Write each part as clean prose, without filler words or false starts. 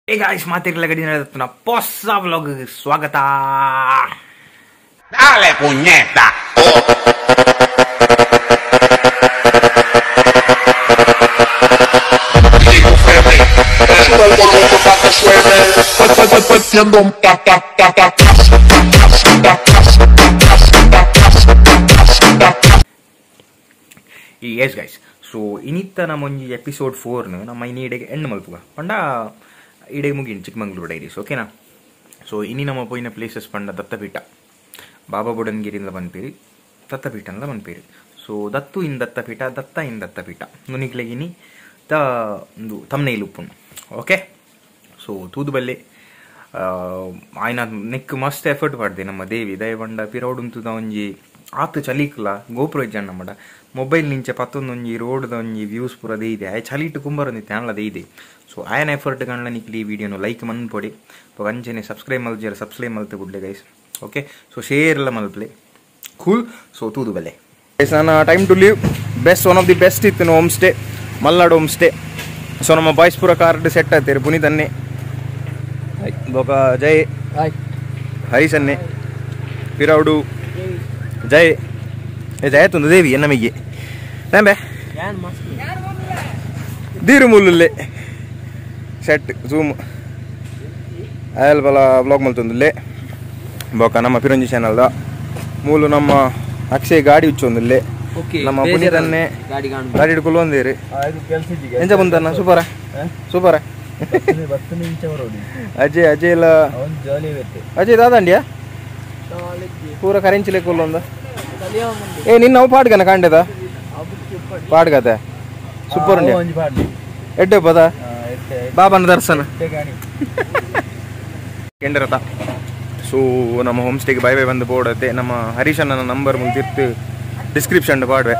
Hey guys, matirla gadina na possa vlog swagata. Dale puñeta. Yes guys, so initta namonji episode 4 ನಮ್ಮ ಇನ್ನಿಡೆಗೆ end ಮಲ್ಪುಗ ಪಂಡ ಇಡೆಗೆ ಮುಗಿನ್ Chikmagalur diaries ಓಕೆನಾ. So ಇನಿ ನಮ್ಮ ಪೋಯಿನ places ಪಂಡ ದತ್ತಪೀಠ ಬಾಬಾ ಬುಡನ್ಗಿರಿಯಿಂದ ಬಂದ್ಪೇರಿ ದತ್ತಪೀಠ ಅಂದ ಬಂದ್ಪೇರಿ. ಸೊ ದತ್ತು ಇನ್ ದತ್ತಪೀಠ ದತ್ತ ಇನ್ ದತ್ತಪೀಠ ನುನಿಗ್ಲೆಗೆ ಇನಿ ದ ಒಂದು ತಮ್ನೇಲ್ ಉಪ್ಪುಂಡು ಓಕೆ. ಸೊ ತೂದು ಬಲ್ಲೆ ಆಯ್ನ ನೆಕ್ ಮಸ್ತ್ ಎಫರ್ಟ್ ಪಡ್ದೆ ನಮ್ಮ ದೇವಿ ದಯವಂಡ ಪಿರೌಡುಂತುದ ಒಂಜಿ ಆತು ಚಲಿಕ್ಲ ಗೋಪುರ ಇಜ್ಜಣ್ಣ ನಮ್ಮಡ ಮೊಬೈಲ್ ನಿಂಚೆ ಪತ್ತೊಂದೊಂಜಿ ರೋಡ್ದ ಒಂಜಿ ವ್ಯೂಸ್ ಪೂರ ದೇಯಿದೆ ಆಯ್ ಚಲಿಟ್ಟು ಕುಂಬರೊಂದಿತ್ತೆ ಅನ್ಲ ದೇಯಿದೆ. ಸೊ ಆಯನ ಎಫರ್ಟ್ ಗಣ್ಣ ನಿಕ್ಲಿ ಈ ವಿಡಿಯೋನು ಲೈಕ್ ಮನ್ಪೊಡಿ ಅಂಚೆನೆ ಸಬ್ಸ್ಕ್ರೈಬ್ ಮಲ್ಜರ ಸಬ್ಸ್ಕ್ರೈಬ್ ಮಲ್ತೆ ಗುಡ್ಡೆ ಗೈಸ್ ಓಕೆ. ಸೊ ಶೇರ್ ಎಲ್ಲ ಮಲ್ಪ್ಲೆ ಕೂಲ್. ಸೊ ತೂದು ಬೆಲೆ ನನ್ನ time to leave best one of the best ಇತ್ತು home stay Malnad home stay. So ನಮ್ಮ ಬಾಯ್ಸ್ ಪೂರ ಕಾರ್ಡ್ ಸೆಟ್ ಆಗ್ತೀರಿ ಪುನೀತನ್ನೇ ಬೊಕ ಜೈ ಹರೀಶನ್ನೇ ಪಿರೌಡು ಜೈ ಜಯತೊಂದು ದೇವಿ ನಮಗೆ ತಂಬೆ ದೀರು ಮುಲ್ಲುಲ್ಲೆ ಸೆಟ್ ಝೂಮ್ ಅಯಲ್ ಬಲ ಬ್ಲಾಗ್ ಮಲ್ತೊಂದುಲ್ಲೆ ಬೊಕ ನಮ್ಮ ಪಿರಂಜಿ ಚಾನಲ್ದ ಮೂಲು ನಮ್ಮ ಅಕ್ಷಯ್ ಗಾಡಿ ಉಚ್ಚೊಂದುಲ್ಲೆ ನಮ್ಮ ಪುನೀತನ್ನೇ ಗಾಡಿ ಹಿಡ್ಕೊಳ್ಳು ಒಂದೇರಿ ಎಂಚ ಬಂತನ್ನ ಸೂಪರ ಸೂಪರ ಅಜಯ್ ಅಜಯ್ ಎಲ್ಲ ಅಜಯ್ ದಾದಂಡಿಯಾ ಪೂರ ಕರೆಂಚಿಲೆ ಕೊಲ್ಲೊಂದ ಏ ನಿನ್ನ ಪಾಡ್ಗನ ಕಾಂಡೆದ ಪಾಡ್ಗತೆ ಸೂಪರ್ ಉಂಡೆ ಎಡ್ಡೆ ಪದ ಬಾಬನ ದರ್ಶನ ಕೆಂಡರತ. ಸೊ ನಮ್ಮ ಹೋಮ್ ಸ್ಟೇಗೆ ಬೈ ಬೈ ಬಂದು ಬೋಡತ್ತೆ ನಮ್ಮ ಹರೀಶನ ನಂಬರ್ ಮುಂದಿರ್ತು ಡಿಸ್ಕ್ರಿಪ್ಷನ್ ಪಾಡ್ವೆ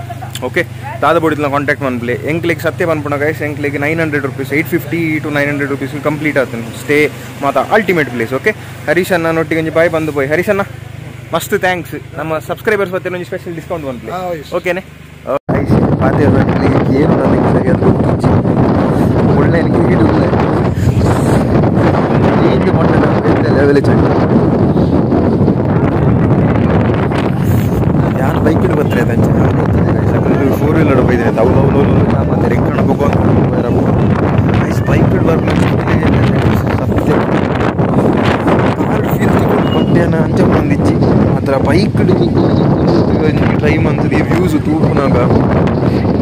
ಓಕೆ. ದಾದ ಬೋಡಿದ್ನ ಕಾಂಟ್ಯಾಕ್ಟ್ ಮನ್ಪ್ಲೆ ಎಂಕ್ಲಿಗೆ ಸತ್ಯ ಬಂದ್ಪುಣ ಗೈಸ್ ಎಂಕ್ಲಿಗೆ 900 rupees 850 to 900 rupees ಕಂಪ್ಲೀಟ್ ಆಗ್ತಾನೆ ಸ್ಟೇ ಮಾತಾ ಅಲ್ಟಿಮೇಟ್ ಪ್ಲೇಸ್ ಓಕೆ. ಹರೀಶನ್ನ ನೊಟ್ಟಿಗೆ ಒಂಜಿ ಬಾಯ್ ಬಂದು போய் ಹರೀಶನ್ನ ಮಸ್ತ್ ಥ್ಯಾಂಕ್ಸ್ ನಮ್ಮ ಸಬ್ಸ್ಕ್ರೈಬರ್ಸ್ ಮತ್ತೆ ಒಂದು ಸ್ಪೆಷಲ್ ಡಿಸ್ಕೌಂಟ್ ಬಂದ್ಪ್ಲೆ ಓಕೆನೆ. ಏನು ನನಗೆ ಒಳ್ಳೆ എനിക്ക് വീടില്ല നീണ്ട് മണ്ണ് ലെവലിൽ ചെന്നു ഞാൻ ബൈക്കിൽ പത്രേ തന്നെ ഫോർ വീലർ പോയിದ್ರೆ ತೌಲೌಲೌ ಮತ್ತೆ ರೆಕ್ಕಣ ಹೋಗೋದು ಬೈಕಿൽ ಬರ್ಲಿ ಸತ್ಯ ಕೊಟ್ಟೆನ ಅಂಚ ಬಂದಿಚ್ಚಿ ಮಾತ್ರ ಬೈಕಿಡ್ ಟ್ರೈ ಮಂತದಿ ವ್ಯೂಸ್ ತೂಪುನಾಗ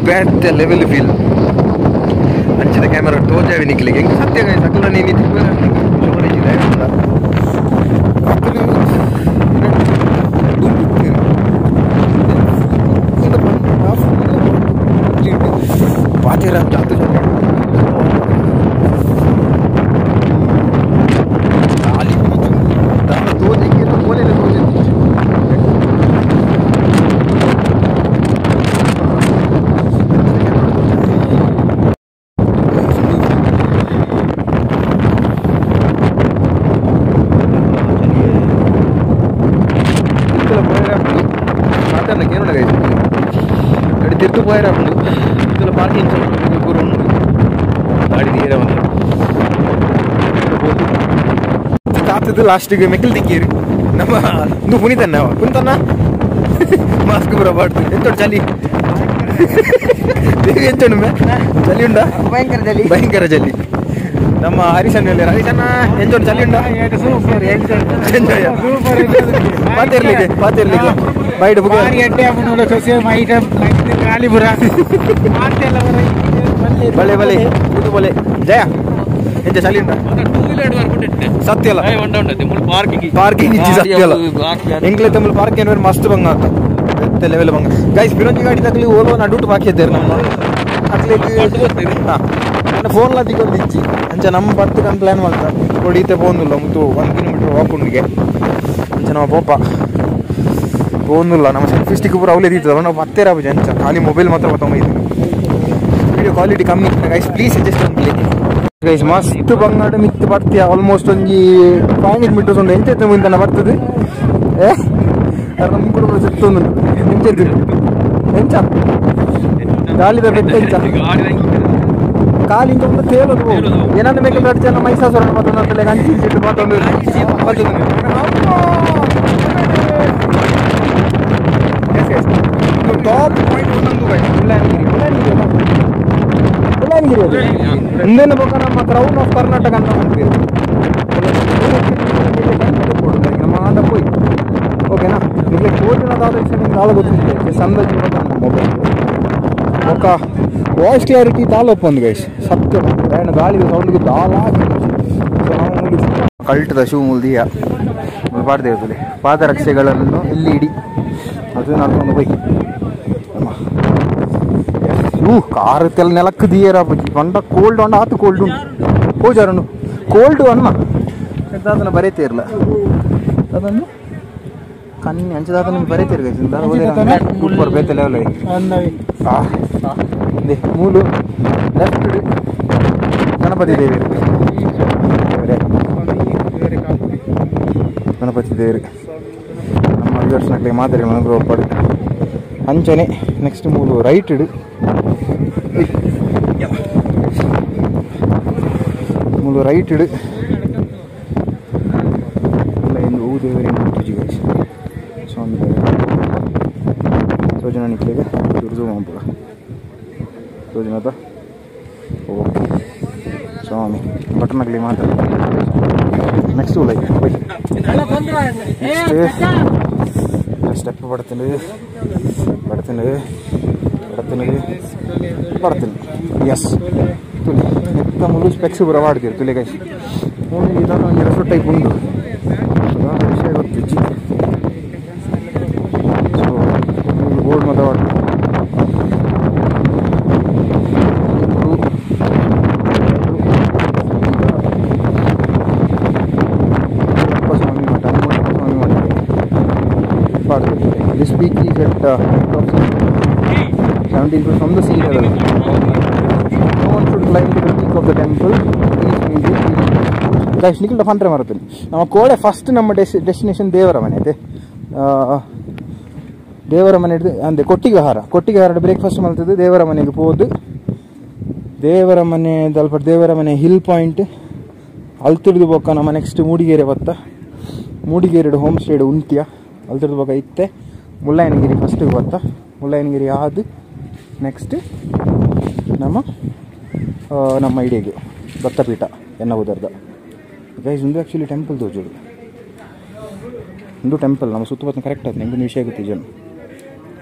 ಬ್ಯಾಟ್ ಲೆವೆಲ್ ಫೀಲ್ ಅಂಚಿನ ಕ್ಯಾಮೆರಾ ತೋಜಾವಿ ನಿಕ್ಲಿಗೆ ಹೆಂಗೆ ಸತ್ಯ ಸಕಲ ನೀನು ಪಾತಿರ ಜಾತು ತಿರ್ತು പോയരാണ് ഇതിൽ പാർക്കിംഗ് കുറവുണ്ട് ಗಾಡಿ തീരെ വന്നു ಕಾತದು ಲಾಸ್ಟಿಗೆ ಮೆಕ್ಕಲ್ ತಿಕ್ಕೀರಿ ನಮ್ಮ ಒಂದು ಪುನೀತನ್ನ ಪುನೀತನ್ನ ಮಾಸ್ಕ್ ಬರಬಾರ್ದು ಎಂತೋಡು ಚಲಿ ಎಂತೋಡು ಚಲಿ ಉಂಡ ಭಯಂಕರ ಚಲಿ ನಮ್ಮ ಹರೀಶನ್ ಹರೀಶನ್ನ ಎಂಜೋಡು ಚಲಿ ಉಂಡ ಪಾತಿರ್ಲಿಕ್ಕೆ ಬೈಡ್ ಬಲೆ ಬಲೆ ಕೂತು ಬಲೆ ಜಯ ಎಂಜ ಚಲಿ ಉಂಡ ಸತ್ಯ ಅಲ್ಲ ಪಾರ್ಕಿಂಗ್ ಇಚ್ಚಿ ಸತ್ಯ ಅಲ್ಲ ಎಂಕ್ಲೆ ತಮ್ಮಲ್ಲಿ ಪಾರ್ಕಿಂಗ್ ಮಸ್ತ್ ಬಂಗ ಅಂತ ಲೆವೆಲ್ ಬಂಗ ಗೈಸ್ ಬಿರಂಜಿ ಗಾಡಿ ತಗಲಿ ಓಲೋ ನಡುಟು ಬಾಕಿ ಇದ್ದಾರೆ ನಮ್ಮ ಅಕ್ಲಿಗೆ ನನ್ನ ಫೋನ್ಲ ದಿಕ್ಕೊಂಡು ಇಚ್ಚಿ ಅಂಚ ನಮ್ಮ ಬರ್ತು ನಾನು ಪ್ಲ್ಯಾನ್ ಮಾಡ್ತಾ ಹೊಡೀತೆ ಫೋನಿಲ್ಲ ಮುತ್ತು 1 kilometer ವಾಕುಂಡಿಗೆ ಅಂಚ ನಮ್ಮ ಪೋಪ ಫೋನಿಲ್ಲ ನಮ್ಮ ಸೆಲ್ಫಿ ಸ್ಟಿಕ್ ಪೂರ ಅವಲೇ ಇರ್ತದಲ್ಲ ನಾವು ಮತ್ತೆ ರಾಬುಜಿ ಅಂಚ ಖಾಲಿ ಮೊಬೈಲ್ ಮಾತ್ರ ತೊಗೊಂಡಿದ್ದೀನಿ ವಿಡಿಯೋ ಕ್ವಾಲಿಟಿ ಕಮ್ಮಿ ಗೈಸ್ ಪ್ಲೀಸ್ ಅಡ್ಜಸ್ಟ್ ಅನ್ಲಿ ಗೈಸ್ ಮಸ್ತ್ ಬಂಗಾಡ ಮಿತ್ತು ಬರ್ತೀಯ ಆಲ್ಮೋಸ್ಟ್ ಒಂಜಿ 500 meters ಒಂದು ಎಂಚ ಮುಂದೆ ಬರ್ತದೆ ನಮ್ಮ ಕೂಡ ಸಿಕ್ತೊಂದು ಎಂಚ ಎಂಚ ಗಾಳಿದ ಬೆಟ್ಟ ಎಂಚ ಕಾಲಿಂದ ಒಂದು ತೇಲೋದು ಏನಂದ್ರೆ ಬೇಕಂದ್ರೆ ಅಷ್ಟು ಜನ ಮೈಸಾಸುರ ಮತ್ತೊಂದು ಹಂಚಿ ಇಟ್ಟು ಮತ್ತೊಂದು ಟಾಪ್ ಪಾಯಿಂಟ್ ಒಂದೊಂದು ಮುಳ್ಳಯ್ಯನಗಿರಿ ಮುಂದೇನು ಬೇಕಾ ನಮ್ಮ ಕ್ರೌನ್ ಆಫ್ ಕರ್ನಾಟಕ ಅಂತ ಅಂತೀವಿ ನಮ್ಮ ಆಂಡ ಪೋಯ್ ಓಕೆನಾ ಇಲ್ಲಿ ಭೋಜನದಾದ ದಾಳ ಗೊತ್ತಿದೆ ಸಂದ ಮೊಬೈಲ್ ఒక వాయిస్ క్లారిటీ ದಾಲ ಒಪ್ಪೊಂದು ಗೈಸ್ ಸತ್ಯ ఆయన ಗಾಳಿ ಸೌಂಡ್ಗೆ ದಾಲ ಕಲ್ಟದ ಶೂ ಮುಲ್ದಿಯ ಪಾಡ್ದೇವಲ್ಲಿ ಪಾದರಕ್ಷೆಗಳನ್ನು ಇಲ್ಲಿ ಇಡಿ ಅದು ನಡ್ಕೊಂಡು ಹೋಗಿ ಶೂ ಕಾರು ತೆಲ್ ನೆಲಕ್ಕೆ ದಿಯರ ಬಜ್ಜಿ ಬಂಡ ಕೋಲ್ಡ್ ಅಂಡ ಆತು ಕೋಲ್ಡ್ ಉಂಟು ಪೂಜಾರನು ಕೋಲ್ಡು ಅನ್ನ ಅದನ್ನು ಬರೀತೇ ಇರಲ್ಲ ಅದನ್ನು ಕಣ್ಣಿ ಅಂಚದಾತ ನಿಮ್ಗೆ ಬರೀತೀರಿ ಗೈಸ್ ಉಪ್ಪರ್ ಬೇತೆ ಲೆವೆಲ್ ಮೂಲು ಲೆಫ್ಟ್ ಗಣಪತಿ ದೇವಿ ಗಣಪತಿ ದೇವಿ ನಮ್ಮ ವಿವರ್ಸ್ನಕ್ಕೆ ಮಾತಾಡಿ ಮನೋಪಡು ಅಂಚನೆ ನೆಕ್ಸ್ಟ್ ಮೂಲು ರೈಟ್ ಇಡು ಮೂಲು ರೈಟ್ ಇಡು ಎಂದು ಹೂ ದೇವರೇ ತುಜಿ ಗೈಸ್ ಸ್ವಾಮಿ ಸೋಜನ ನಿಕ್ಲಿಗೆ ದುರ್ಜು ಮಾಂಪುಗ ಸೋಜನದ ಓಕೆ ಸ್ವಾಮಿ ಬಟನ್ಗಲಿ ಮಾತ್ರ ನೆಕ್ಸ್ಟ್ ಲೈಕ್ ಸ್ಟೆಪ್ ಬಡ್ತೀನಿ ಎಸ್ ತುಲಿ ಎತ್ತ ಮುಲು ಸ್ಪೆಕ್ಸ್ ಬರ ಮಾಡ್ತೀರಿ ತುಲಿ ಗೈಸ್ ಇದನ್ನು ಎರಡು ಟೈಪ್ ಉಂಟು ವಿಷಯ ಗೊತ್ತಿಜ್ಜಿ ಸೊ ಬೋರ್ಡ್ ಮಾತಾಡ This peak is at 17 feet from the sea level. No one should climb to the peak of the temple. Guys, Nikhil ಫಂಟ್ರೆ ಮಾರುತ್ತೀನಿ ನಮ್ಮ ಕೋಡೆ ಫಸ್ಟ್ ನಮ್ಮ ಡೆಸ್ಟಿನೇಷನ್ ದೇವರ ಮನೆ ಐತೆ ದೇವರ ಮನೆ ಅಂದರೆ ಕೊಟ್ಟಿಗೆಹಾರ ಬ್ರೇಕ್ಫಾಸ್ಟ್ ಮಾಡ್ತದೆ ದೇವರ ಮನೆಗೆ ಹೋದು ದೇವರ ಮನೆ ಸ್ವಲ್ಪ ದೇವರ ಮನೆ ಹಿಲ್ ಪಾಯಿಂಟ್ ಅಲ್ಲಿ ತಿರ್ದು ಬೋಕ ನಮ್ಮ ನೆಕ್ಸ್ಟ್ ಮೂಡಿಗೆರೆ ಬತ್ತ ಮೂಡಿಗೆರೆ ಹೋಮ್ ಸ್ಟೇ ಉಂತ್ಯ ಅಲ್ಲಿ ತಿರ್ದು ಬೋಕ ಇತ್ತೆ ಮುಳ್ಳಯ್ಯನಗಿರಿ ಫಸ್ಟಿಗೆ ಬತ್ತ ಮುಳ್ಳಯ್ಯನಗಿರಿ ಆದ ನೆಕ್ಸ್ಟ್ ನಮ್ಮ ಇಡೆಗೆ ದತ್ತಪೀಠ ಎನ್ನವುದರ್ದ ಗೈಸ್ ಒಂದು ಆ್ಯಕ್ಚುಲಿ ಟೆಂಪಲ್ ತೋಜೋದು ಒಂದು ಟೆಂಪಲ್ ನಮ್ಮ ಸುತ್ತಮುತ್ತ ಕರೆಕ್ಟ್ ಆಯ್ತು ನಿಮ್ಗೆ ವಿಷಯ ಗೊತ್ತಿಜನು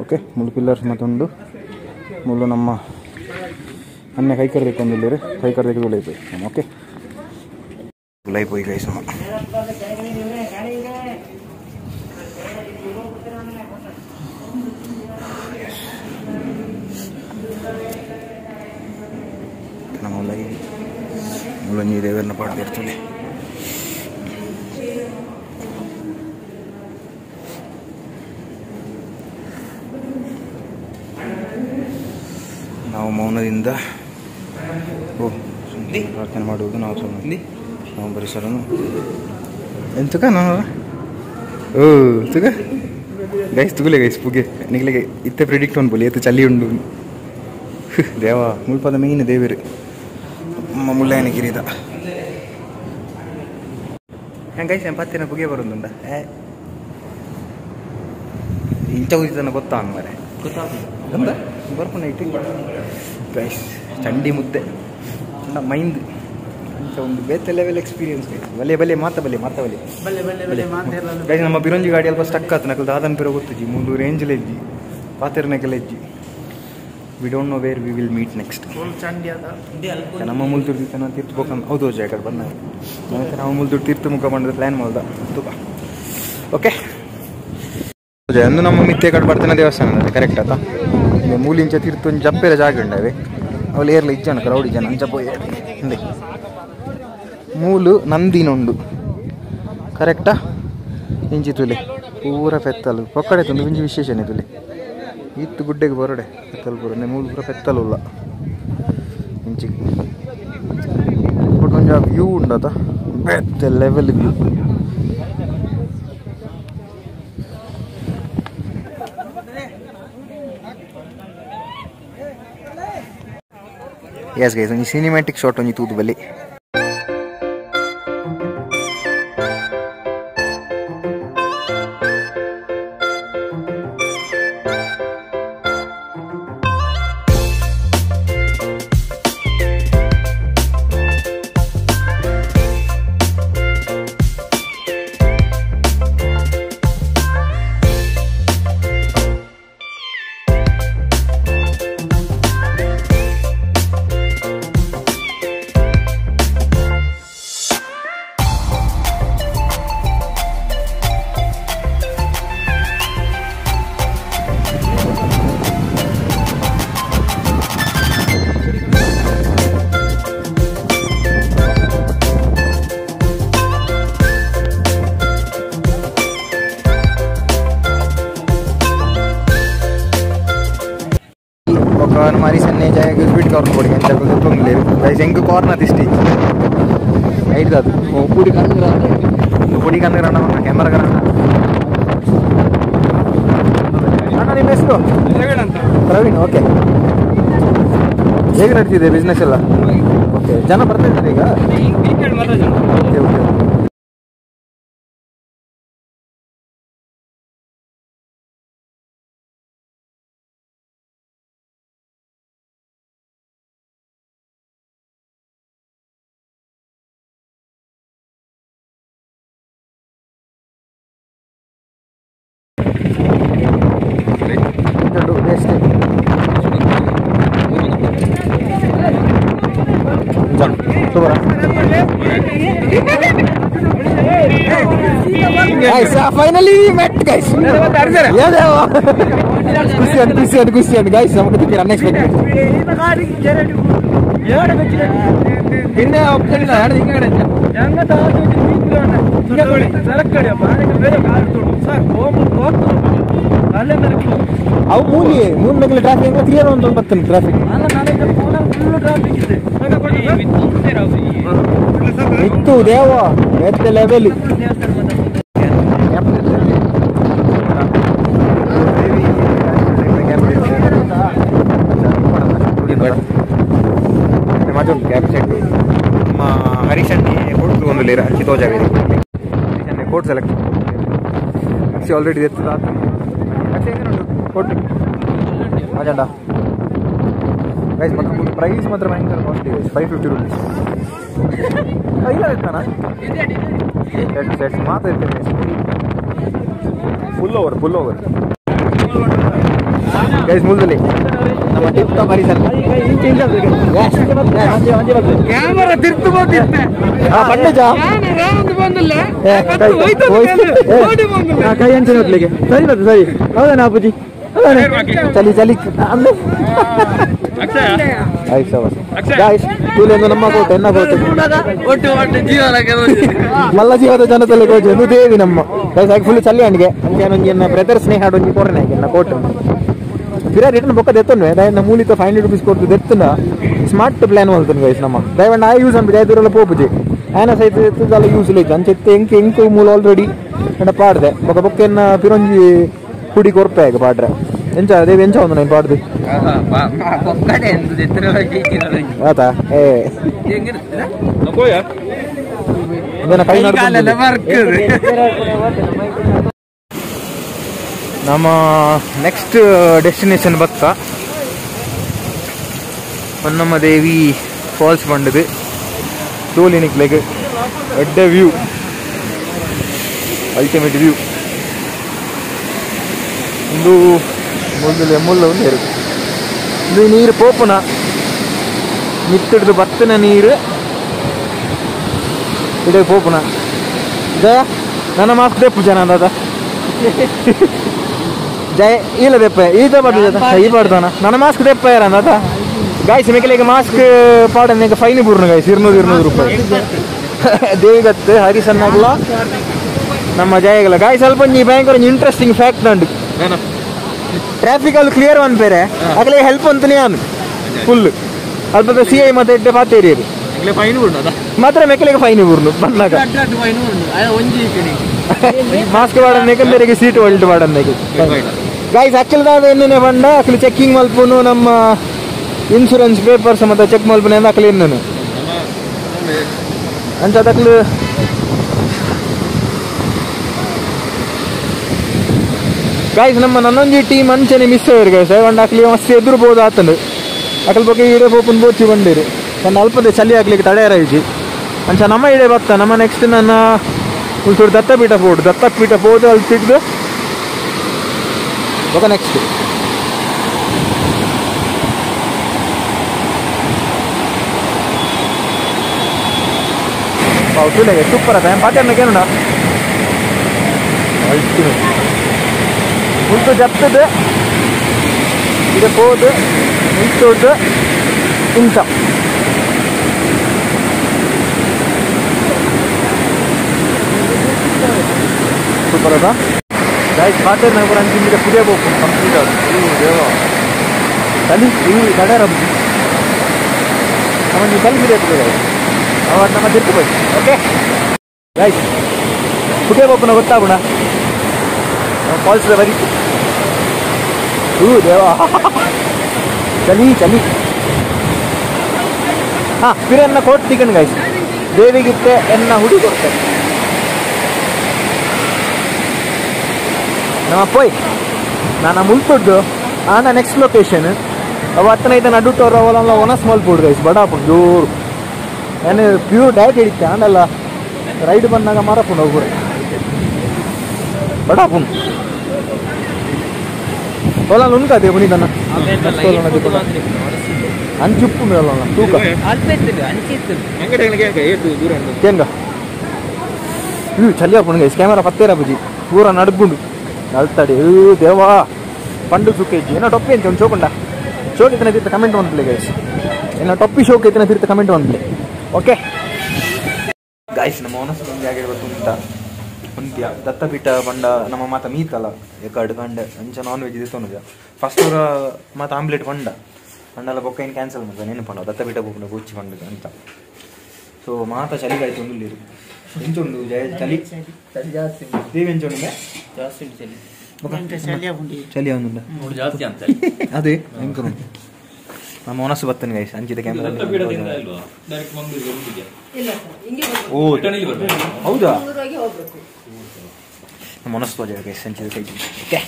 ಓಕೆ ಮುಳ್ಳು ಪಿಲ್ಲರ್ಸ್ ಮತ್ತೊಂದು ಮುಳ್ಳು ನಮ್ಮ ಅನ್ಯ ಕೈಕರ್ದಕ್ಕೆ ಒಂದಿಲ್ಲರಿ ಕೈಕರ್ದಕ್ಕೆ ಉಳೈಪೋಯಿ ಓಕೆ ಉಳೈಪೋಯಿ ಗೈಸ್ ನಮ್ಮ ಮುಳ್ಳಂಜಿ ದೇವರನ್ನ ಪಾಡ್ತಿರ್ತೀವಿ ನಾವು ಮೌನದಿಂದ ಪ್ರಾರ್ಥನೆ ಮಾಡುವುದು ನಾವು ನಾವು ಪರಿಸರನು ಎಂತಕ ನಾವು ತುಗ ಗೈಸ್ ತುಗುಲೆ ಗೈಸ್ ಪುಗೆ ನಿಗ್ಲಿಗೆ ಇತ್ತೆ ಪ್ರಿಡಿಕ್ಟ್ ಅನ್ಬೋಲಿ ಎತ್ತು ಚಳಿ ಉಂಡು ದೇವ ಮುಳ್ಪದ ಮೇಯ್ನ ದೇವರು ಮುಳ್ಳಯ್ಯನಗಿರಿದ ಗೈಸ್ ಪತ್ತಿನ ಪುಗೆ ಬರೋದುಂಡ ಇಂಚ ಉದಿತನ ಗೊತ್ತಾ ಮರೆ ಗೊತ್ತಾಗ ಬರ್ಕೊಂಡು ಇಟ್ಟು ಗೈಸ್ ಚಂಡಿ ಮುದ್ದೆ ಮೈಂದ್ ಅಂತ ಒಂದು ಬೇತೆ ಲೆವೆಲ್ ಎಕ್ಸ್ಪೀರಿಯನ್ಸ್ ಬಲೆ ಗೈಸ್ ನಮ್ಮ ಬಿರಂಜಿ ಗಾಡಿ ಅಲ್ಪ ಸ್ಟಕ್ ಆತು ನಕಲ್ ದಾದನ್ ಪಿರ ಗೊತ್ತಿಜ್ಜಿ ಮುಂದು ರೇಂಜ್ಲ ಇಜ್ಜಿ ಪಾತೆರ್ನಕೆಲ್ಲ ಇಜ್ಜಿ we don't know where we will meet next ನಮ್ಮ ಮುಲ್ದುರ್ದು ತನ ತೀರ್ಥಬೇಕಂತ ಹೌದು ಆ ಕಡೆ ಬಂದ ನಾವು ಮುಲ್ದುರ್ದು ತೀರ್ಥ ಮುಖ ಮಾಡಿದ ಪ್ಲ್ಯಾನ್ ಮಾಡ್ದ ತುಕ ಓಕೆ ಅಂದು ನಮ್ಮ ಮಿತ್ತೆ ಕಡೆ ಬರ್ತಾನೆ ದೇವಸ್ಥಾನ ಕರೆಕ್ಟ್ ಆತ ಮೂಲಿಂಚ ತೀರ್ಥ ಒಂದು ಜಪ್ಪೆರ ಜಾಗ ಉಂಡವೆ ಅವಳು ಏರ್ಲ ಇಜ್ಜನ ಕ್ರೌಡ್ ಇಜ್ಜನ ಅಂಚ ಪೋಯಿ ಹಿಂದೆ ಮೂಲು ನಂದಿನುಂಡು ಕರೆಕ್ಟಾ ಇಂಚಿ ತುಲಿ ಪೂರ ಪೆತ್ತಲು ಪೊಕ್ಕಡೆ ತಂದು ಇಂಚಿ ವಿಶೇಷನೇ ತುಲಿ ಇತ್ತು ಗುಡ್ಡೆಗೆ ಬರಡೆ ಪೆತ್ತಲು ಪೂರ ಮೂಲು ಪೂರ ಪೆತ್ತಲುಲ್ಲ ಇಂಚಿ ಬಟ್ ಒಂದು ವ್ಯೂ ಉಂಡತ ಬೆತ್ತ ಲೆವೆಲ್ ವ್ಯೂ ಎಸ್ ಗೈಸ್ ಒಂಜಿ ಸಿನಿಮ್ಯಾಟಿಕ್ ಶಾಟ್ ಒಂಜಿ ತೂದು ಬಲ್ಲಿ हमारी सन्ने जाएगा स्पीड कॉर्नर पड़ेगा इंटर को तो मिले गाइस इनके कॉर्नर दिस स्टेज हाइट दा वो पूरी करने रहना कैमरा करना ಅಣ್ಣ ನಿಮ್ಮ ಹೆಸರು ಪ್ರವೀಣ್ ಓಕೆ ಹೇಗೆ ನಡೀತಿದೆ ಬಿಸ್ನೆಸ್ ಎಲ್ಲ ಓಕೆ ಜನ ಬರ್ತಾ ಇದ್ದಾರೆ ಈಗ okay okay finally met guys Christian guys നമുക്ക് തിരിച്ച് അൺഎക്സ്പെക്റ്റഡ് പിന്നെ ഓപ്ഷൻ ഇല്ല ഞാൻ നിങ്ങളുടെ ഞങ്ങൾ ಅವು ಮೂರು ನಗಲ ಟ್ರಾಫಿಕ್ ಕ್ಲಿಯರ್ ಒಂದು ಬರ್ತದೆ ಟ್ರಾಫಿಕ್ ಇತ್ತು ದೇವ ಎತ್ತ ಲೆವೆಲ್ ಹರೀಶನ್ನೇ ಕೊಟ್ಟು ಒಂದು ಲೇರ ಹಚ್ಚಿ ತೋಜಾವೆ ಹರೀಶನ್ನೇ ಕೋಟ್ ಸೆಲೆಕ್ಟ್ ಅಕ್ಷಿ ಆಲ್ರೆಡಿ ಎತ್ತದ ಅಕ್ಷಿ ಹೆಂಗೆ ಕೊಟ್ಟು ಅಜೆಂಡಾ ಗೈಸ್ ಮತ್ತೆ ಪ್ರೈಸ್ ಮಾತ್ರ ಭಯಂಕರ ಕಾಸ್ಟ್ಲಿ ಗೈಸ್ 550 ರೂಪೀಸ್ ಇಲ್ಲ ಇರ್ತಾನ ಸೆಟ್ಸ್ ಮಾತ್ರ ಇರ್ತದೆ ಫುಲ್ ಓವರ್ ಗೈಸ್ ಮೂಲದಲ್ಲಿ ನಮ್ಮ ಟಿಪ್ ಟಾಪ್ ಹರೀಶನ್ ಕ್ಯಾಮರಾ ತಿರ್ತು ಬಂದಿತ್ತೆ ಪಂಡಜ ಕೈ ಅಂಚೆ ನೋಡ್ಲಿಕ್ಕೆ ಸರಿ ಬರ್ತದೆ ಸರಿ ಹೌದಾ ಅಪ್ಪುಜಿ ಚಲಿ ನಮ್ಮ ಕೋಟೆ ಎನ್ನ ಕೋಟೆ ಮಲ್ಲ ಜೀವದ ಜನತಲೆ ಕೋಚೆ ಎಂದು ದೇವಿ ನಮ್ಮ ಫುಲ್ ಚಲ್ಲಿ ಹಣ್ಣಿಗೆ ಅಂಚೆ ಬ್ರದರ್ ಸ್ನೇಹ ಒಂಜಿ ಕೊರನೆ ಎನ್ನ ಕೋಟೆ फिर रिटर्न बೊಕ್ಕ ದೆತ್ತೊನ್ವೆ ದಯನ ಮೂಲಿತ 500 ರೂಪೀಸ್ ಕೊಡ್ತು ದೆತ್ತನ ಸ್ಮಾರ್ಟ್ ಪ್ಲಾನ್ ಮಾಡ್ತಾನೆ ಗೈಸ್ ನಮ್ಮ ದಯವಂಡ ಆ ಯೂಸ್ ಅನ್ಬಿಡಿ ಐದೂರಲ್ಲ ಪೋಪುಜಿ ಆಯನ ಸೈತ ಎತ್ತದಲ್ಲ ಯೂಸ್ ಲೈತ್ ಅಂಚೆತ್ತೆ ಎಂಕೆ ಮೂಲ ಆಲ್ರೆಡಿ ಎಂಡ ಪಾಡ್ದೆ ಬೊಕ್ಕ ಪಿರೊಂಜಿ ಕುಡಿ ಕೊರ್ಪೆ ಆಗ ಪಾಡ್ರೆ ಎಂಚ ದೇವಿ ಎಂಚ ಒಂದು ನಾನು ಪಾಡ್ದು ಆತಾ ನಮ್ಮ ನೆಕ್ಸ್ಟ್ ಡೆಸ್ಟಿನೇಷನ್ ಬತ್ತ ಹೊನ್ನಮ್ಮ ದೇವಿ ಫಾಲ್ಸ್ ಬಂಡದು ತೋಲಿನಿಕ್ಲೆಗ್ ಎಡ್ಡ ವ್ಯೂ ಅಲ್ಟಿಮೇಟ್ ವ್ಯೂ ಒಂದು ಮುಲ್ಲ ಒಂದು ಇರುತ್ತೆ ಇದು ನೀರು ಪೋಪುನ ಮಿತ್ತಿಡ್ದು ಬತ್ತನ ನೀರು ಇಡೀ ಪೋಪುನ ಜಯ ನನ್ನ ಮಾಸ್ಕ್ ತೆಪ್ಪು ಜನ ದಾದ ಜಯ ಇಲ್ಲ ತೆಪ್ಪ ಈತ ಬರ್ತದ ಈ ಬಡ್ದಾನ ನನ್ನ ಮಾಸ್ಕ್ ತೆಪ್ಪ ಯಾರ ದಾದ ಗಾಯ್ಸ್ ಮೆಕ್ಕಲಿಗೆ ಮಾಸ್ಕ್ ಪಾಡನಿಗೆ ಫೈನ್ ಬೂರ್ನು ಗಾಯ್ಸ್ 200 ರೂಪಾಯಿ ದೇವಿಗತ್ತೆ ಹರಿಸನ್ನಾಗಲ್ಲ ನಮ್ಮ ಜಯಗಲ್ಲ ಗಾಯ್ಸ್ ಸ್ವಲ್ಪ ನೀ ಭಯಂಕರ ಇಂಟ್ರೆಸ್ಟಿಂಗ್ ಫ್ಯಾಕ್ಟ್ ನಂಡು ಟ್ರಾಫಿಕ್ ಅಲ್ಲಿ ಕ್ಲಿಯರ್ ಒನ್ ಬೇರೆ ಆಗಲೇ ಹೆಲ್ಪ್ ಅಂತಾನೆ ನಾನು ಫುಲ್ ಅಲ್ಪ ಸಿ ಐ ಮತ್ತೆ ಎಡ್ಡೆ ಪಾತೇರಿ ಮಾತ್ರ ಮೆಕ್ಕಲಿಗೆ ಫೈನ್ ಬೂರ್ನು ಬಂದಾಗ ಮಾಸ್ಕ್ ಪಾಡನ್ನೆಗೆ ಸೀಟ್ ಹೊಲ್ಟ್ ಪಾಡನ್ನೆಗೆ ಗಾಯ್ಸ್ ಅಕ್ಕಲ್ದಾದ ಎಣ್ಣೆ ಬಂಡ ಅಕ್ಕಲು ಚೆಕ್ಕಿಂಗ್ ಮಲ್ಪುನು ನಮ್ಮ ಇನ್ಶೂರೆನ್ಸ್ ಪೇಪರ್ಸ್ ಮತ್ತು ಚೆಕ್ ಮಲ್ಪನೆ ದಾಖಲೆ ನಾನು ಅಂಚ ದಾಖಲೆ ಗಾಯ್ಸ್ ನಮ್ಮ ನನ್ನೊಂಜಿ ಟೀಮ್ ಅಂಚನೆ ಮಿಸ್ ಆಯ್ರು ಗಾಯ್ಸ್ ಒಂದು ಅಕ್ಲಿ ಮಸ್ತ್ ಎದುರು ಬೋದು ಆತಂಡು ಅಕಲ್ ಬಗ್ಗೆ ಇಡೇ ಪೋಪನ್ ಬೋಚಿ ಬಂದಿರು ನನ್ನ ಅಲ್ಪದೆ ಚಳಿ ಆಗ್ಲಿಕ್ಕೆ ತಡೆಯಾರಾಯ್ಜಿ ಅಂಚ ನಮ್ಮ ಇಡೇ ಬರ್ತಾ ನಮ್ಮ ನೆಕ್ಸ್ಟ್ ನನ್ನ ಉಳ್ಸೂರು ದತ್ತಪೀಠ ಪೋಡು ದತ್ತಪೀಠ ಪೋದು ಅಲ್ಲಿ ಸಿಗ್ದು ಓಕೆ ನೆಕ್ಸ್ಟ್ ಸೂಪರ್ ಅದ ಪಾತ್ರೆ ಕೇನೋಣ ಅಲ್ಟಿಮೇಟ್ ಉಂಟು ಜಪ್ತದು ಇದು ಪೋದು ಉಂಟು ಇಂಥ ಸೂಪರ್ ಅದ ಗಾಯ್ಸ್ ಪಾತ್ರೆ ನಗರ ಅಂತಿದ್ರೆ ಪುಡಿಯ ಬೇಕು ಕಂಪ್ಲೀಟ್ ಅದು ದೇವ ತಲೆ ಕಡೆ ರಬ್ಬಿ ನಮಗೆ ತಲೆ ಬಿಡಿಯತ್ತದೆ ಅವಾಗ ನಮ್ಮ ತಿರ್ಕೋಬೇಕು ಓಕೆ ಗಾಯ್ಸ್ ಪುಡಿಯ ಬೇಕು ನಾವು ಗೊತ್ತಾಗೋಣ ಫಾಲ್ಸ್ ಬರೀತು ದೇವ ಚಲಿ ಚಲಿ ಹಾಂ ಪಿರನ್ನ ಕೋಟ್ ತಿಕ್ಕನ್ ಗಾಯ್ಸ್ ದೇವಿಗಿತ್ತೆ ಎನ್ನ ಹುಡಿ ಕೊಡ್ತಾರೆ ನಮ್ಮ ಪೋಯ್ ನಾನು ಮುಲ್ಪುಡ್ದು ಆನ ನೆಕ್ಸ್ಟ್ ಲೊಕೇಶನ್ ಅವು ಹತ್ತನೈದು ನಡುಟೋರು ಅವಲ್ಲ ಒನಸ್ ಮಲ್ಪುಡ್ ಗೈಸ್ ಬಡಾಪುಂಡು ಜೋರು ನಾನು ಪ್ಯೂರ್ ಡಯಟ್ ಹಿಡಿತೆ ಆನಲ್ಲ ರೈಡ್ ಬಂದಾಗ ಮಾರಪುಂಡು ಅವು ಕೂಡ ಬಡಾಪುಂಡು ಹೊಲ ಉಂಟದೆ ಮುನಿದನ್ನ ಅಂಚುಪ್ಪು ಮೇಲ ತೂಕ ಹೆಂಗ ಚಲಿ ಹಾಕೊಂಡು ಗೈಸ್ ಕ್ಯಾಮರಾ ಪತ್ತೇರ ಬುಜಿ ಪೂರ ನಡ್ಗುಂಡು ಅಲ್ತಾಡಿ ದೇವಾ ಪಂಡು ಸುಕ್ಕೇಜಿ ಏನೋ ಟೊಪ್ಪಿ ಅಂತ ಒಂದು ಶೋಕುಂಡ ಶೋಕ್ ಇತನ ತಿರ್ತ ಕಮೆಂಟ್ ಬಂದ್ಲೆ ಗೈಸ್ ಏನೋ ಟೊಪ್ಪಿ ಶೋಕ್ ಇತನ ತಿರ್ತ ಕಮೆಂಟ್ ಬಂದ್ಲೆ ಓಕೆ ಗಾಯ್ಸ್ ನಮ್ಮ ಓನಸ್ ಜಾಗ ಗೊತ್ತುಂಟ ಉಂತ್ಯ ದತ್ತಪೀಠ ಬಂಡ ನಮ್ಮ ಮಾತ ಮೀತಲ್ಲ ಎಕಡ್ ಗಂಡ ಅಂಚ ನಾನ್ ವೆಜ್ ದಿತ್ತೋನುಜ ಫಸ್ಟ್ ಅವರ ಮಾತ ಆಮ್ಲೆಟ್ ಬಂಡ ಬಂಡಲ್ಲ ಬೊಕ್ಕ ಏನು ಕ್ಯಾನ್ಸಲ್ ಮಾಡ್ದೆ ನೆನಪು ಪಂಡ ದತ್ತಪೀಠ ಬೊಕ್ಕ ಗೊಚ್ಚಿ ಬಂಡ ಅಂತ ಸೊ ಮಾತ ಚಳಿಗಾಯ್ತು ಒಂದು ಎಂಚುಂಡು ಜಯ ಚಳಿ ಜಾಸ್ತಿ ದೇವಿ ಎಂಚುಂಡು ಜಾಸ್ತಿ ಚಳಿ ಚಳಿ ಒಂದು ಅದೇ ಹೆಂಗೆ ನಮ್ಮ ಮನಸ್ಸು ಬರ್ತೇನೆ ಗೈಸ್ ಅಂಚಿದ ಕ್ಯಾಮ್ರಾ ಓ ಹೌದಾ ನಮ್ಮ ಮನಸ್ಸು ಬಜೆ ಗೈಸ್ ಅಂಚಿದ ಕೈ ಓಕೆ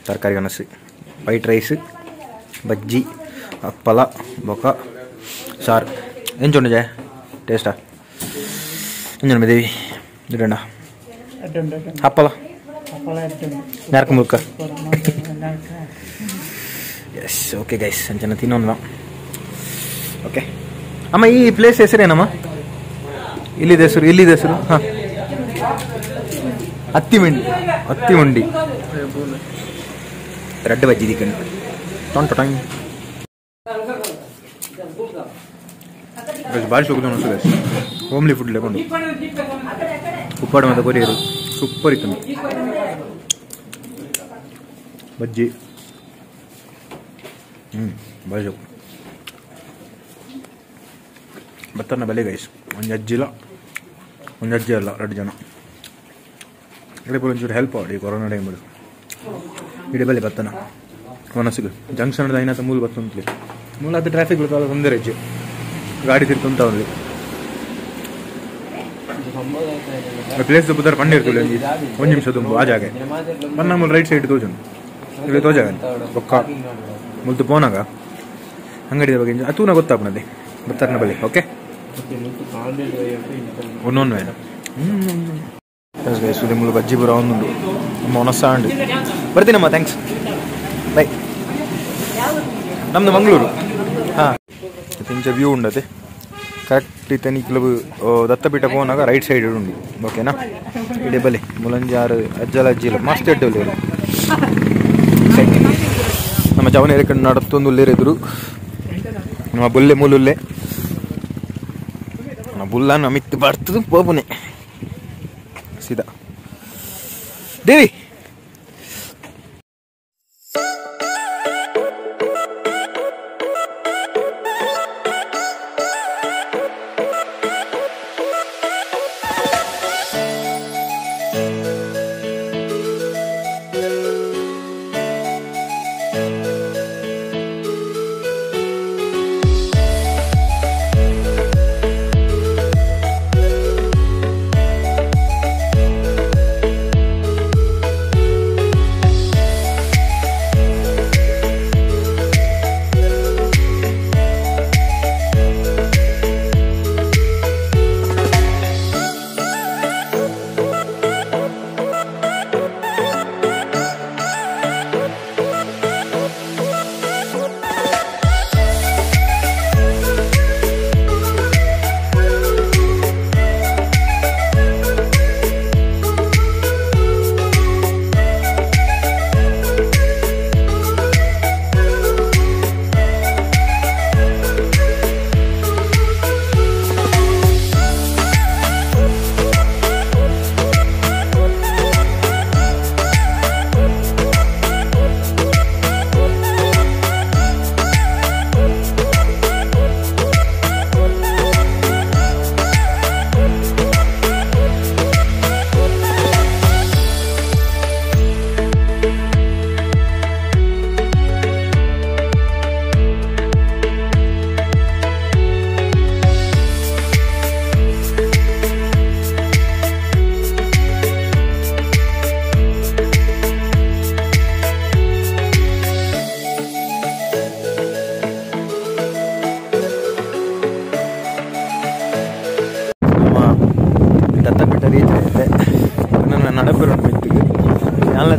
ತರಕಾರಿ ಅನಸು ವೈಟ್ ರೈಸ್ ಬಜ್ಜಿ ಅಪ್ಪಲ ಬೊಕ ಸಾರು ಎಂಚುಂಡು ಜಯ ಟೇಸ್ಟಾ ಎಂಜನ ದೇವಿ ಇಡೋಣ ಹಪ್ಪಲ ಯಾರಕ್ಕೆ ಮುಲ್ಕ ಎಸ್ ಓಕೆ ಗೈಸ್ ಅಂಚನ ತಿನ್ನೋಣ ಓಕೆ ಅಮ್ಮ ಈ ಪ್ಲೇಸ್ ಹೆಸರೇನಮ್ಮ ಇಲ್ಲಿದೆ ಹೆಸರು ಹಾಂ ಹತ್ತಿಮಂಡಿ ರೆಡ್ ಬಜ್ಜಿ ದಿಕ್ಕಂಡು ಟೊಂಟೊ ಟೊಂಗ್ ಭಾಳ ಶೋಕದ ಅನಿಸು ಗೈಸ್ ಹೋಮ್ಲಿ ಫುಡ್ ಲೆಕೊಂಡು ಉಪ್ಪಾಡು ಮತ್ತು ಕೊರಿಯರು ಸೂಪರ್ ಇತ್ತು ಬಜ್ಜಿ ಭಾಳ ಶೋಕ ಬತ್ತನ್ನ ಬೆಲೆ ಗೈಸ್ ಒಂದು ಅಜ್ಜಿ ಅಲ್ಲ 2 ಜನ ಇಡೀ ಒಂಚೂರು ಹೆಲ್ಪ್ ಆಡಿ ಕೊರೋನಾ ಟೈಮಲ್ಲಿ ಇಡೀ ಬೆಲೆ ಬತ್ತನ ಮನಸ್ಸಿಗೆ ಜಂಕ್ಷನ್ ಐನತ್ತ ಮೂಲ ಬತ್ತಂತಲಿ ಮೂಲ ಅದು ಟ್ರಾಫಿಕ್ ತೊಂದರೆ ಹೆಚ್ಚು ಗಾಡಿ ತಿರ್ಕೊಂತ ಅವಲ್ಲಿ ಪ್ಲೇಸ್ ಬುದ್ಧಾರ ಪಂಡ ಇರ್ತದೆ ಒಂದು ನಿಮಿಷ ತುಂಬ ಆ ಜಾಗ ನಮ್ಮ ರೈಟ್ ಸೈಡ್ ತೋಜನು ಇಲ್ಲಿ ತೋಜಾಗ ಒಕ್ಕ ಮುಲ್ತು ಪೋನಾಗ ಅಂಗಡಿಯ ಬಗ್ಗೆ ಅತೂನ ಗೊತ್ತಾಪನದೆ ಬತ್ತಾರನ ಬಳಿ ಓಕೆ ಒಂದೊಂದು ಸುದ್ದಿ ಮುಳ್ಳು ಬಜ್ಜಿ ಬರೋ ಒಂದುಂಡು ನಮ್ಮ ಒನಸ್ಸಾಂಡು ಬರ್ತೀನಮ್ಮ ಥ್ಯಾಂಕ್ಸ್ ಬೈ ನಮ್ಮದು ಮಂಗಳೂರು ಹಾಂ ಇಂಚ ವ್ಯೂ ಉಂಡತೆ ಕರೆಕ್ಟ್ ಇತ್ತನಿ ಕೆಲವು ದತ್ತಪೀಠ ಪೋನಾಗ ರೈಟ್ ಸೈಡ್ ಉಂಡು ಓಕೆನಾ ಇಡೀ ಬಲೆ ಮುಲಂಜಾರು ಅಜ್ಜಲ ಮಸ್ತ್ ಇಡ್ಡಲ್ಲಿ ನಮ್ಮ ಚವನೇರಿ ಕಣ್ಣು ನಡತ್ತೊಂದು ಉಲ್ಲೇರೆದ್ರು ನಮ್ಮ ಬುಲ್ಲೆ ಮೂಲುಲ್ಲೆ ನಮ್ಮ ಬುಲ್ಲನ್ನು ಮಿತ್ತು ಬರ್ತದು ಪೋಪುನೆ ಸೀದಾ ದೇವಿ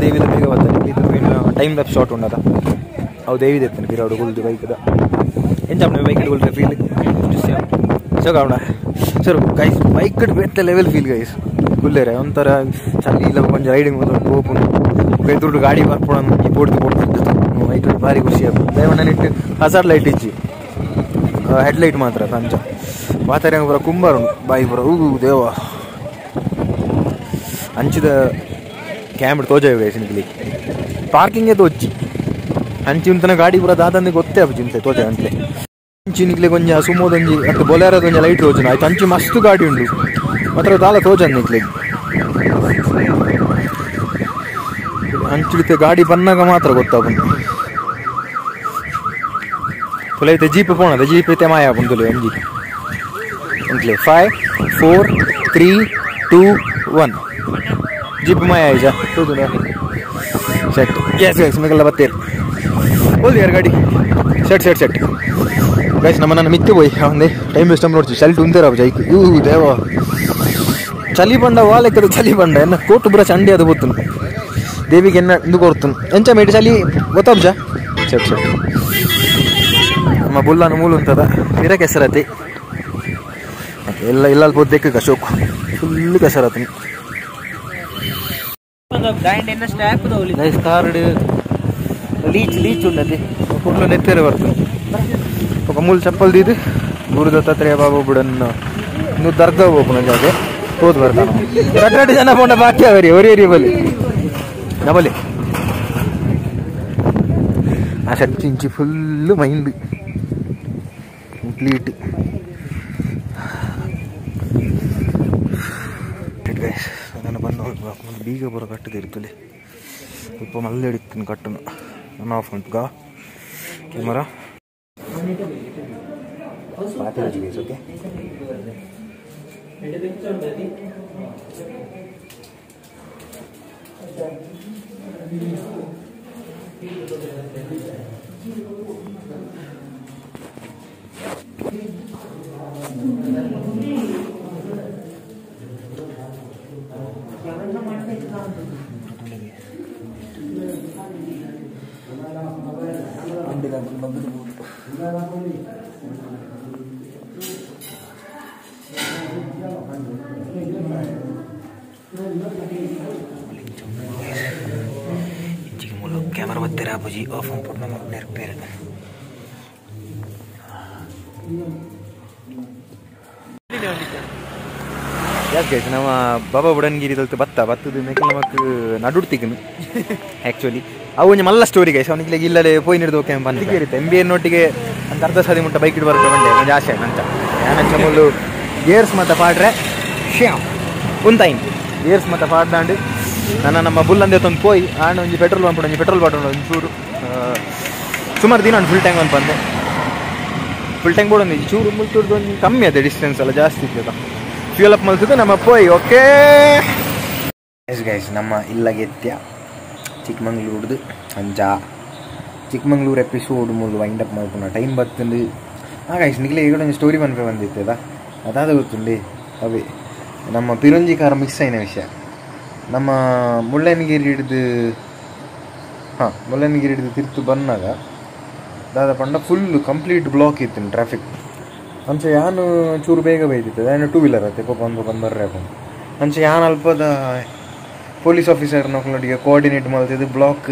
ದೇವಿದ ಬೇಗ ಬರ್ತಾನೆ ಇದು ಟೈಮ್ ಲ್ಯಾಪ್ ಶಾರ್ಟ್ ಉಂಡದ ಅವು ದೇವಿದ ಎತ್ತಾನೆ ಪಿರಾಡು ಗುಲ್ದು ಬೈಕ್ದ ಎಂಜಾಮ್ ಬೈಕ್ ಗುಲ್ರೆ ಫೀಲ್ ಸೊ ಕಾವಣ ಸರ್ ಗೈಸ್ ಬೈಕ್ ಬೇರೆ ಲೆವೆಲ್ ಫೀಲ್ ಗೈಸ್ ಗುಲ್ಲೇರೆ ಒಂಥರ ಚಳಿ ಇಲ್ಲ ಕೊಂಚ ರೈಡಿಂಗ್ ಬಂದು ಹೋಗ್ಕೊಂಡು ಬೆದ್ದುಡು ಗಾಡಿ ಬರ್ಪೋಣ ಈ ಪೋಡ್ದು ಬೈಕ್ ಭಾರಿ ಖುಷಿ ಆಗ್ಬೋದು ದಯವಣ್ಣಿಟ್ಟು ಹಜಾರ್ ಲೈಟ್ ಇಚ್ಚಿ ಹೆಡ್ಲೈಟ್ ಮಾತ್ರ ಕಂಚ ಮಾತಾಡಿ ಬರೋ ಕುಂಬಾರು ಬಾಯಿ ಬರೋ ದೇವ ಅಂಚಿದ ಕ್ಯಾಮ್ರಾ ತೋಜ ಸಿನಿಕ್ಲಿ ಪಾರ್ಕಿಂಗೇ ತೋಚಿ ಅಂಚಿ ಉಂತನ ಗಾಡಿ ಪೂರ ದಾದಂದೆ ಗೊತ್ತೇ ಚಿಂತೆ ತೋಜ ಅಂತಲೇ ಅಂಚಿ ನಿಕ್ಲೆ ಕೊಂಚ ಸುಮೋದೊಂಜಿ ಅಟ್ಟು ಬೊಲೆರೋದು ಕೊಂಚ ಲೈಟ್ ತೋಜನ ಆಯ್ತು ಅಂಚಿ ಮಸ್ತ್ ಗಾಡಿ ಉಂಡು ಮಾತ್ರ ದಾಲ ತೋಜನ್ ನಿಕ್ಲೆ ಅಂಚಿಡಿತೆ ಗಾಡಿ ಬಂದಾಗ ಮಾತ್ರ ಗೊತ್ತಾಗ್ಬಂದು ತುಲೈತೆ ಜೀಪ್ ಪೋಣದ ಜೀಪ್ ಐತೆ ಮಾಯ ಬಂದು ಅಂಜಿ ಅಂತ್ಲೆ 5 4 3 2 1 ಜೀಪ್ ಮಾಯ ಆಯ್ಜಾ ಸೆಟ್ ಗ್ಯಾಸ್ ಮೇಗೆಲ್ಲ ಬತ್ತೇರು ಹೋದಿ ಯಾರು ಗಾಡಿ ಸೆಟ್ ಗೈಸ್ ನನ್ನ ಮಿತ್ತು ಹೋಯ್ ಒಂದೇ ಟೈಮ್ ವೇಸ್ಟ್ ನೋಡ್ತೀವಿ ಶಲ್ಟ್ ಉಂದೇರ ಜೈಕ್ ದೇವ ಚಳಿ ಬಂಡ ವಾಲೆಕ್ಕದು ಚಳಿ ಬಂಡ ಎನ್ನ ಕೋಟು ಬುರ ಚಂಡಿ ಅದು ಗೊತ್ತು ದೇವಿಗೆ ಎನ್ನ ಇದು ಕೊಡ್ತು ಎಂಚ ಮೇಟಿ ಚಳಿ ಗೊತ್ತಾಬ್ಜ ಸೆಟ್ ನಮ್ಮ ಬುಲ್ಲನ ಮೂಲು ಉಂಟದ ಇರ ಕೆಸರತಿ ಎಲ್ಲ ಇಲ್ಲ ಪೋದ್ದೆಕ್ಕ ಕಶೋಕು ಫುಲ್ ಕೆಸರತಿ ಕಾರ್ಡ್ లీచ్ ఉన్నది ఫుల్ నెత్తేరే పడుతుంది ఒక మూల చప్పలు తీది గురు దత్తాత్రేయ బాబు బుడన్న నువ్వు దర్గా పోకున్నా జాగే తోదు పడతాను కట్టడి జನ పోంಡ ಬಾಕಿ ಅವರಿ ಅವರೇ ಬಲಿ ನಬಲಿ ಆ ಸಚ್ಚಿಂಚಿ ಫುಲ್ ಮೈಂಡ್ ಕಂಪ್ಲೀಟ್ ಅದನ್ನು ಬಂದು ಬೀಗ ಬರೋ ಕಟ್ಟದಿರ್ತಲೆ ಸ್ವಲ್ಪ ಮಲ್ಲೆ ಹಿಡಿತೀನಿ ಕಟ್ಟನ್ನು ನಾನು ಆಫ್ ಉಂಟು ಕ್ಯಾಮರಾ ಓಕೆ ಕ್ಯಾಮರಾ ಬತ್ತೀರಾ ಅಪ್ಪಾಜಿ ಆಫ್ ಮಾಡ್ಬಿಟ್ಟು ನಮ್ಮ ನೆರಪೇರೆ ಯಾಕೆ ನಮ್ಮ ಬಾಬಾ ಬುಡನ್ಗಿರಿದಲ್ತು ಬತ್ತದ ಮೇಕಲ್ ನಮಕ್ ನಡುಡ್ತಿಗನು ಆ್ಯಕ್ಚುಲಿ ಅವು ಒಂಜಿ ಮಲ್ಲ ಸ್ಟೋರಿ ಗೈಸ್ ಅವನಿಗೆ ಇಲ್ಲೇ ಪೋಯಿ ನಿರ್ದು ಓಕೆ ಬಂದಿಗೆ ಇರುತ್ತೆ MBA ನೋಟಿಗೆ ಅಂತ ಅರ್ಧ ಸಾದಿ ಮುಟ್ಟ ಬೈಕ್ ಇಟ್ಟು ಬರ್ಬೇಕು ಬಂದೆ ಒಂದು ಆಸೆ ಅಂತ ಯಾನಂಚ ಮುಳ್ಳು ಗೇರ್ಸ್ ಮತ್ತು ಪಾಡ್ರೆ ಶ್ಯಾಮ್ ಉಂತಾಯಿನ್ ಗೇರ್ಸ್ ಮತ್ತು ಪಾಡ್ದಾಂಡು ನಮ್ಮ ಬುಲ್ಲಂದೆ ತಂದು ಪೋಯಿ ಆಂಡ್ ಒಂಜಿ ಪೆಟ್ರೋಲ್ ಬಂದ್ಬಿಟ್ಟು ಒಂಜಿ ಪೆಟ್ರೋಲ್ ಬಾಟಲ್ ಒಂಚೂರು ಸುಮಾರು ದಿನ ಒಂದು ಫುಲ್ ಟ್ಯಾಂಕ್ ಒಂದು ಬಂದೆ ಫುಲ್ ಟ್ಯಾಂಕ್ ಬೋರ್ಡ್ ಒಂದು ಚೂರು ಮುಲ್ಚೂರ್ದು ಒಂದು ಕಮ್ಮಿ ಅದೇ ಡಿಸ್ಟೆನ್ಸ್ ಎಲ್ಲ ಜಾಸ್ತಿ ಇರ್ತದ ಫ್ಯೂಲ್ ಅಪ್ ಮಲ್ತಿದ್ದು ನಮ್ಮ ಪೋಯಿ ಓಕೆ ಗೈಸ್ ನಮ್ಮ ಇಲ್ಲಗೆತ್ಯ ಚಿಕ್ಕಮಂಗ್ಳೂರ್ದು ಅಂಚ ಚಿಕ್ಕಮಂಗ್ಳೂರು ಎಪಿಸೋಡ್ ಮೂಲು ವೈಂಡ್ ಅಪ್ ಮಾಡ್ಕೊಂಡು ಟೈಮ್ ಬರ್ತಂದು ಗೈಸ್ ನಿಗ್ಲೆ ಈಗ ಒಂದು ಸ್ಟೋರಿ ಬಂದಿರ್ತದ ಅದಾದ ಗೊತ್ತುಂಡಿ ಅವೇ ನಮ್ಮ ಪಿರಂಜಿ ಕಾರ್ ಮಿಸ್ ಆಯ್ನ ವಿಷಯ ನಮ್ಮ ಮುಳ್ಳಯ್ಯನಗಿರಿ ಹಿಡಿದು ತಿರ್ತು ಬಂದಾಗ ದಾದ ಪಂಡ ಫುಲ್ಲು ಕಂಪ್ಲೀಟ್ ಬ್ಲಾಕ್ ಇತ್ತು ಟ್ರಾಫಿಕ್ ಅಂಚ ಯಾನು ಚೂರು ಬೇಗ ಬೈದಿತ್ತು ಯಾನು 2 ವೀಲರ್ ಆಯ್ತು ಬಂದು ಬರ್ರೆ ಬಂದು ಅಂಚ ಯಾನು ಅಲ್ಪದ ಪೊಲೀಸ್ ಆಫೀಸರ್ ನೋಡ್ಕೊಂಡೊಟ್ಟಿಗೆ ಕೋಆರ್ಡಿನೇಟ್ ಮಾಡ್ತಿದ್ದು ಬ್ಲಾಕ್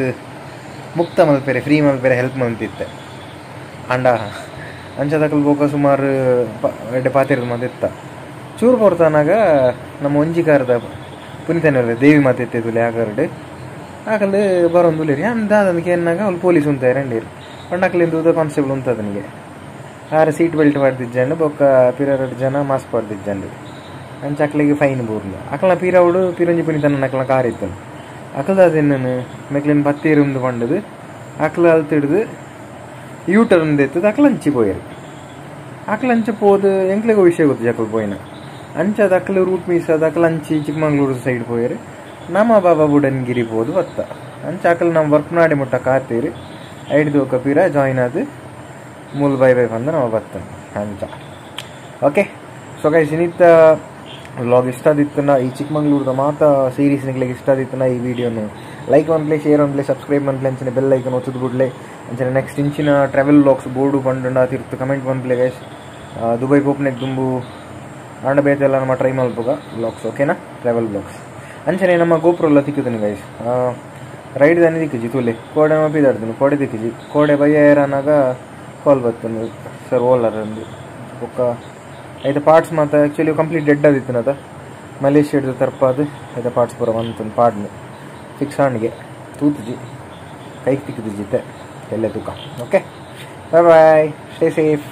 ಮುಕ್ತ ಮಲ್ಪೇರೆ ಫ್ರೀ ಮಲ್ಪೇರೆ ಹೆಲ್ಪ್ ಮಾಡ್ತಿತ್ತೆ ಅಂಡ ಅಂಚದಕ್ಕಲ್ಲಿ ಹೋಗ ಸುಮಾರು ಎಡ್ಡೆ ಪಾತಿರದ ಮಾತಿತ್ತ ಚೂರು ಬರ್ತಾನಾಗ ನಮ್ಮ ಒಂಜಿಕಾರದ ಪುನಿತನ ದೇವಿ ಮಾತಿತ್ತಿದ್ದುಲೆ ಆಕರ್ಡು ಆಕಲ್ಲು ಬರೋಂದುಲೇರಿ ಅಂದಾದಕ್ಕೆ ಏನಾಗ ಅಲ್ಲಿ ಪೊಲೀಸ್ ಉಂತಾರೆ ರಂಡೀರು ಪಂಡಕ್ಲಿಂದ ಕಾನ್ಸ್ಟೇಬಲ್ ಉಂತದನಿಗೆ ಆರು ಸೀಟ್ ಬೆಲ್ಟ್ ಪಡ್ದಿಜ್ಜಂಡು ಬೊಕ್ಕ ಪಿರಡು ಜನ ಮಾಸ್ಕ್ ಪಡ್ದಿಜ್ಜಂಡು ಅಂಚ ಅಕ್ಲಿಗೆ ಫೈನ್ ಬೂರ್ಲು ಅಕ್ಲ ಪಿರವುಡು ಪಿರಂಜಿ ಪುನಿತನ ಅಕ್ಲ ಕಾರ್ ಇತ್ತು ಅಕ್ಲದೇನು ಮೆಕ್ಲಿನ ಪತ್ತೀರುಂದು ಪಂಡದು ಅಕ್ಲ ಅಲ್ತಿಡ್ದು ಯೂಟರ್ನ್ ಎತ್ತದು ಅಕ್ಲ ಹಂಚಿ ಪೋಯರು ಅಕ್ಲ ಹಂಚಿ ಪೋದು ಎಂಕ್ಲಿಗೆ ವಿಷಯ ಗೊತ್ತು ಜಕ್ಕಲು ಪೋಯಿನ ಅಂಚದ ಅಕ್ಲ ರೂಟ್ ಮೀಸ್ ಅದು ಅಕ್ಲ ಹಂಚಿ ಚಿಕ್ಕಮಂಗ್ಳೂರು ಸೈಡ್ ಪೋಯರು ನಮ್ಮ ಬಾಬಾ ಬುಡನ್ಗಿರಿ ಪೋದು ಬತ್ತ ಅಂಚ ಅಕ್ಲ ನಮ್ಮ ವರ್ಕ್ ಮಾಡಿ ಮುಟ್ಟ ಕಾತೀರಿ ಐಡ್ದು ಒಕ್ಕ ಪಿರ ಜಾಯಿನ್ ಆದು ಮೂಲ್ ಬೈ ಬಂದು ನಾವು ಬತ್ತ ಅಂಚ ಓಕೆ ಸೊ ಗೈಸ್ ಇನ್ನಿತ್ತ ವ್ಲಾಗ್ ಇಷ್ಟ ಆದಿತ್ತನ ಈ ಚಿಕ್ಕಮಂಗ್ಳೂರ್ದ ಮಾತಾ ಸೀರೀಸ್ ನಿಗ್ಲಿಗೆ ಇಷ್ಟ ಆದಿತ್ತನ ಈ ವಿಡಿಯೋನು ಲೈಕ್ ಒನ್ಪ್ಲೇ ಶೇರ್ ಒನ್ಪ್ಲೇ ಸಬ್ಸ್ಕ್ರೈಬ್ ಮನ್ಪ್ಲೆ ಅಂಚನೆ ಬೆಲ್ ಐಕನ್ ಒತ್ತದು ಬಿಡ್ಲೆ ಅಂಚನೆ ನೆಕ್ಸ್ಟ್ ಇಂಚಿನ ಟ್ರಾವೆಲ್ ವ್ಲಾಗ್ಸ್ ಬೋರ್ಡು ಪಂಡ ತಿರ್ತು ಕಮೆಂಟ್ ಮನ್ಪ್ಲೆ ಗೈಸ್ ದುಬೈ ಪೋಪ್ನೆಗ್ ದುಂಬು ಆಂಡ ಬೇತೆಲ್ಲ ನಮ್ಮ ಟ್ರೈ ಮಲ್ಪುಗ ವ್ಲಾಗ್ಸ್ ಓಕೆನಾ ಟ್ರಾವೆಲ್ ವ್ಲಾಗ್ಸ್ ಅಂಚನೆ ನಮ್ಮ ಗೋಪುರ ತಿಕ್ಕುತ್ತೀನಿ ಗೈಸ್ ರೈಡ್ ದಾನೆ ದಿಕ್ಕುಜಿ ತುಲೆ ಕೋಡೆ ಮಪ್ಪಿದಾಡ್ತೀನಿ ಕೋಡೆ ದಿಕ್ಕುಜಿ ಕೋಡೆ ಬಯ್ಯನಾಗ ಕಾಲ್ ಬರ್ತದೆ ಸರ್ ಓಲರ್ ಅಂದು ಒಕ್ಕ ಐದು ಪಾರ್ಟ್ಸ್ ಮಾತ್ರ ಆ್ಯಕ್ಚುಲಿ ಕಂಪ್ಲೀಟ್ ಡೆಡ್ ಆದಿತ್ತು ಅದ ಮಲೇಷ್ಯಾದ ತರ್ಪಾದು ಐದು ಪಾರ್ಟ್ಸ್ ಪೂರ ಬಂತು ಪಾಡ್ನು ಫಿಕ್ಸ್ ಹಣ್ಣಿಗೆ ತೂತುಜಿ ಕೈಗೆ ತಿಕ್ಕಿದ ಜಿತೆ ಎಲ್ಲ ತೂಕ ಓಕೆ ಬಾಯ್ ಬಾಯ್ ಸ್ಟೇ ಸೇಫ್